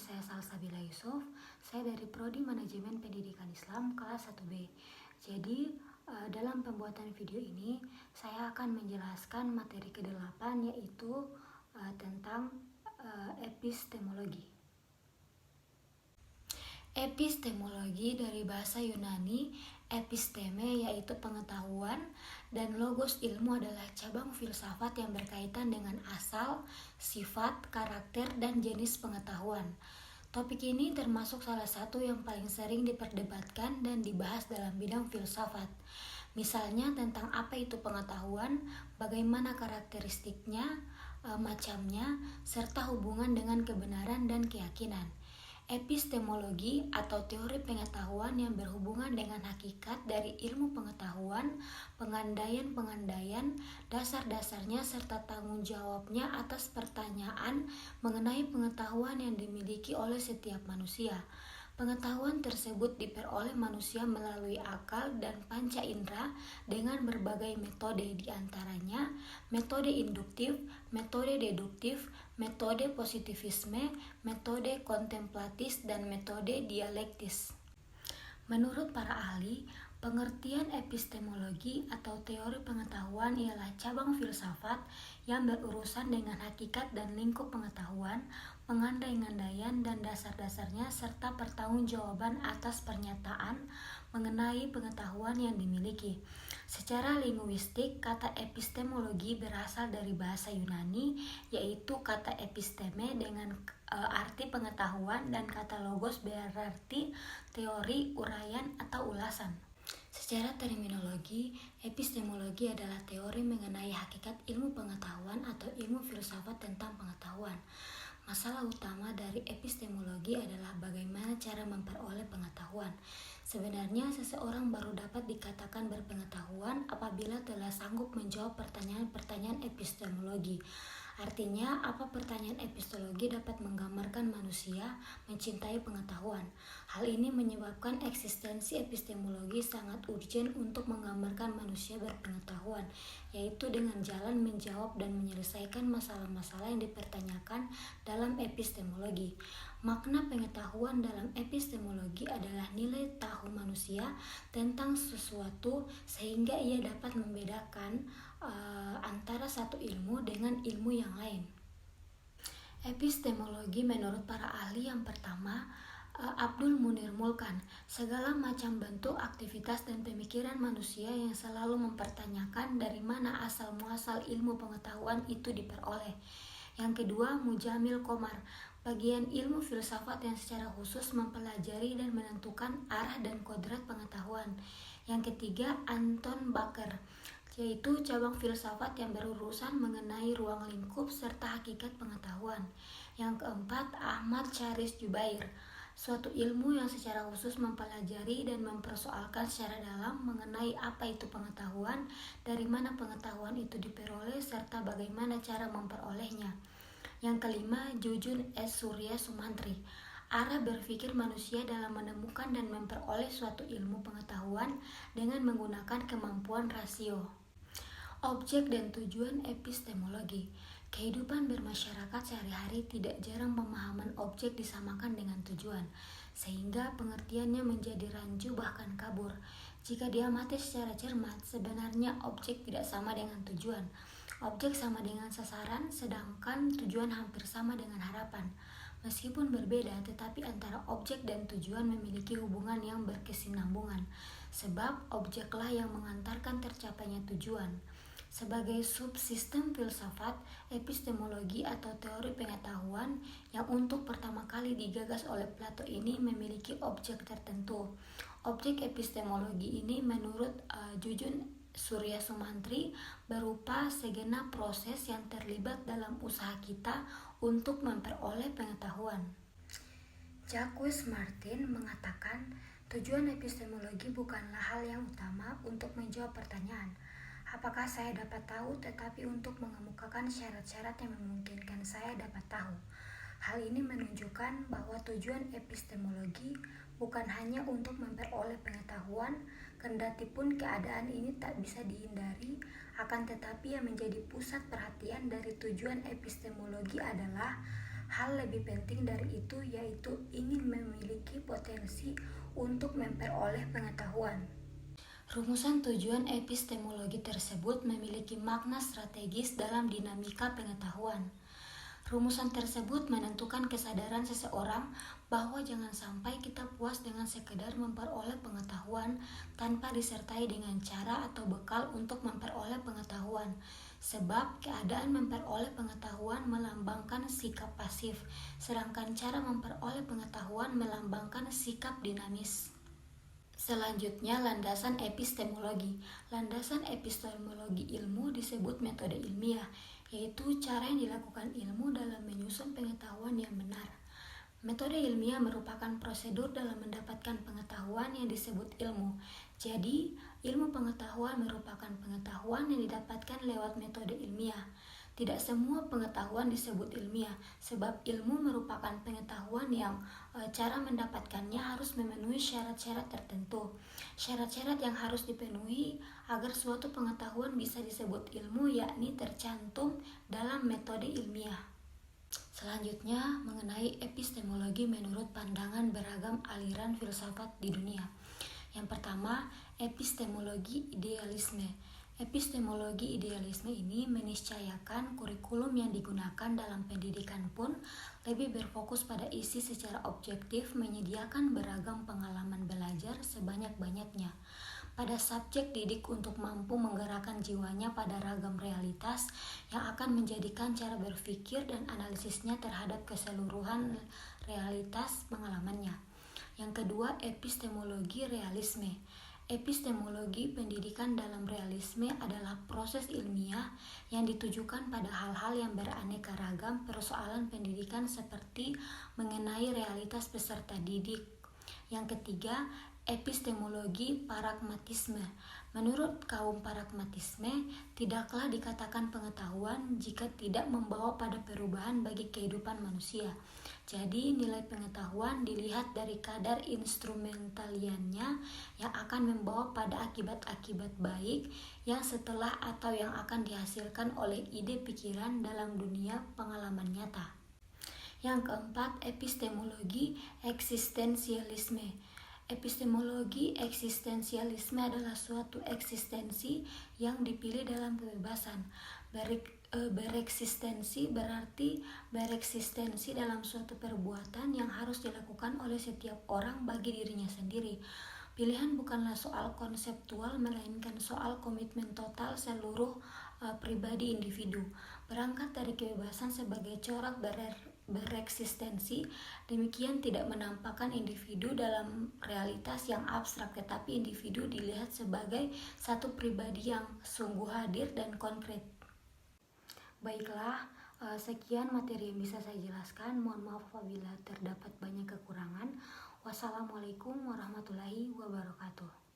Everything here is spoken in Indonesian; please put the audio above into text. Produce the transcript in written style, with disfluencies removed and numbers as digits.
saya Salsabila Yusuf. Saya dari Prodi Manajemen Pendidikan Islam kelas 1B. Jadi, dalam pembuatan video ini saya akan menjelaskan materi ke-8 yaitu tentang epistemologi. Epistemologi dari bahasa Yunani episteme yaitu pengetahuan, dan logos ilmu adalah cabang filsafat yang berkaitan dengan asal, sifat, karakter, dan jenis pengetahuan. Topik ini termasuk salah satu yang paling sering diperdebatkan dan dibahas dalam bidang filsafat. Misalnya tentang apa itu pengetahuan, bagaimana karakteristiknya, macamnya, serta hubungan dengan kebenaran dan keyakinan. Epistemologi atau teori pengetahuan yang berhubungan dengan hakikat dari ilmu pengetahuan, pengandaian-pengandaian, dasar-dasarnya serta tanggung jawabnya atas pertanyaan mengenai pengetahuan yang dimiliki oleh setiap manusia. Pengetahuan tersebut diperoleh manusia melalui akal dan panca indera dengan berbagai metode, diantaranya metode induktif, metode deduktif, metode positivisme, metode kontemplatis, dan metode dialektis. Menurut para ahli, pengertian epistemologi atau teori pengetahuan ialah cabang filsafat yang berurusan dengan hakikat dan lingkup pengetahuan, pengandai-andaian dan dasar-dasarnya serta pertanggungjawaban atas pernyataan mengenai pengetahuan yang dimiliki. Secara linguistik, kata epistemologi berasal dari bahasa Yunani yaitu kata episteme dengan arti pengetahuan, dan kata logos berarti teori, uraian, atau ulasan. Secara terminologi, epistemologi adalah teori mengenai hakikat ilmu pengetahuan atau ilmu filsafat tentang pengetahuan. Masalah utama dari epistemologi adalah bagaimana cara memperoleh pengetahuan. Sebenarnya seseorang baru dapat dikatakan berpengetahuan apabila telah sanggup menjawab pertanyaan-pertanyaan epistemologi. Artinya, apa pertanyaan epistemologi dapat menggambarkan manusia mencintai pengetahuan. Hal ini menyebabkan eksistensi epistemologi sangat urgen untuk menggambarkan manusia berpengetahuan, yaitu dengan jalan menjawab dan menyelesaikan masalah-masalah yang dipertanyakan dalam epistemologi. Makna pengetahuan dalam epistemologi adalah nilai tahu manusia tentang sesuatu sehingga ia dapat membedakan antara satu ilmu dengan ilmu yang lain. Epistemologi menurut para ahli yang pertama, Abdul Munir Mulkan, segala macam bentuk aktivitas dan pemikiran manusia yang selalu mempertanyakan dari mana asal muasal ilmu pengetahuan itu diperoleh. Yang kedua, Mujamil Komar, bagian ilmu filsafat yang secara khusus mempelajari dan menentukan arah dan kodrat pengetahuan. Yang ketiga, Anton Baker, yaitu cabang filsafat yang berurusan mengenai ruang lingkup serta hakikat pengetahuan. Yang keempat, Ahmad Charis Jubair, suatu ilmu yang secara khusus mempelajari dan mempersoalkan secara dalam mengenai apa itu pengetahuan, dari mana pengetahuan itu diperoleh, serta bagaimana cara memperolehnya. Yang kelima, Jujun S. Surya Sumantri, arah berpikir manusia dalam menemukan dan memperoleh suatu ilmu pengetahuan dengan menggunakan kemampuan rasio. Objek dan tujuan epistemologi. Kehidupan bermasyarakat sehari-hari tidak jarang pemahaman objek disamakan dengan tujuan, sehingga pengertiannya menjadi rancu bahkan kabur. Jika diamati secara cermat, sebenarnya objek tidak sama dengan tujuan. Objek sama dengan sasaran, sedangkan tujuan hampir sama dengan harapan. Meskipun berbeda, tetapi antara objek dan tujuan memiliki hubungan yang berkesinambungan, sebab objeklah yang mengantarkan tercapainya tujuan. Sebagai subsistem filsafat, epistemologi atau teori pengetahuan yang untuk pertama kali digagas oleh Plato ini memiliki objek tertentu. Objek epistemologi ini menurut Jujun Surya Sumantri berupa segenap proses yang terlibat dalam usaha kita untuk memperoleh pengetahuan. Jacques Martin mengatakan, tujuan epistemologi bukanlah hal yang utama untuk menjawab pertanyaan, apakah saya dapat tahu, tetapi untuk mengemukakan syarat-syarat yang memungkinkan saya dapat tahu. Hal ini menunjukkan bahwa tujuan epistemologi bukan hanya untuk memperoleh pengetahuan, kendati pun keadaan ini tak bisa dihindari, akan tetapi yang menjadi pusat perhatian dari tujuan epistemologi adalah Hal lebih penting dari itu yaitu ingin memiliki potensi untuk memperoleh pengetahuan. Rumusan tujuan epistemologi tersebut memiliki makna strategis dalam dinamika pengetahuan. Rumusan tersebut menentukan kesadaran seseorang bahwa jangan sampai kita puas dengan sekedar memperoleh pengetahuan tanpa disertai dengan cara atau bekal untuk memperoleh pengetahuan. Sebab keadaan memperoleh pengetahuan melambangkan sikap pasif, sedangkan cara memperoleh pengetahuan melambangkan sikap dinamis. Selanjutnya, landasan epistemologi. Landasan epistemologi ilmu disebut metode ilmiah, yaitu cara yang dilakukan ilmu dalam menyusun pengetahuan yang benar. Metode ilmiah merupakan prosedur dalam mendapatkan pengetahuan yang disebut ilmu. Jadi, ilmu pengetahuan merupakan pengetahuan yang didapatkan lewat metode ilmiah. Tidak semua pengetahuan disebut ilmiah, sebab ilmu merupakan pengetahuan yang cara mendapatkannya harus memenuhi syarat-syarat tertentu. Syarat-syarat yang harus dipenuhi agar suatu pengetahuan bisa disebut ilmu yakni tercantum dalam metode ilmiah. Selanjutnya, mengenai epistemologi menurut pandangan beragam aliran filsafat di dunia. Yang pertama, epistemologi idealisme. Epistemologi idealisme ini meniscayakan kurikulum yang digunakan dalam pendidikan pun lebih berfokus pada isi secara objektif, menyediakan beragam pengalaman belajar sebanyak-banyaknya pada subjek didik untuk mampu menggerakkan jiwanya pada ragam realitas yang akan menjadikan cara berpikir dan analisisnya terhadap keseluruhan realitas pengalamannya. Yang kedua, epistemologi realisme. Epistemologi pendidikan dalam realisme adalah proses ilmiah yang ditujukan pada hal-hal yang beraneka ragam persoalan pendidikan seperti mengenai realitas peserta didik. Yang ketiga, epistemologi pragmatisme. Menurut kaum pragmatisme, tidaklah dikatakan pengetahuan jika tidak membawa pada perubahan bagi kehidupan manusia. Jadi, nilai pengetahuan dilihat dari kadar instrumentaliannya yang akan membawa pada akibat-akibat baik yang setelah atau yang akan dihasilkan oleh ide pikiran dalam dunia pengalaman nyata. Yang keempat, epistemologi eksistensialisme. Epistemologi eksistensialisme adalah suatu eksistensi yang dipilih dalam kebebasan. Bereksistensi berarti bereksistensi dalam suatu perbuatan yang harus dilakukan oleh setiap orang bagi dirinya sendiri. Pilihan bukanlah soal konseptual, melainkan soal komitmen total seluruh pribadi individu. Berangkat dari kebebasan sebagai corak bereksistensi, demikian tidak menampakkan individu dalam realitas yang abstrak, tetapi individu dilihat sebagai satu pribadi yang sungguh hadir dan konkret. Baiklah, sekian materi yang bisa saya jelaskan. Mohon maaf apabila terdapat banyak kekurangan. Wassalamualaikum warahmatullahi wabarakatuh.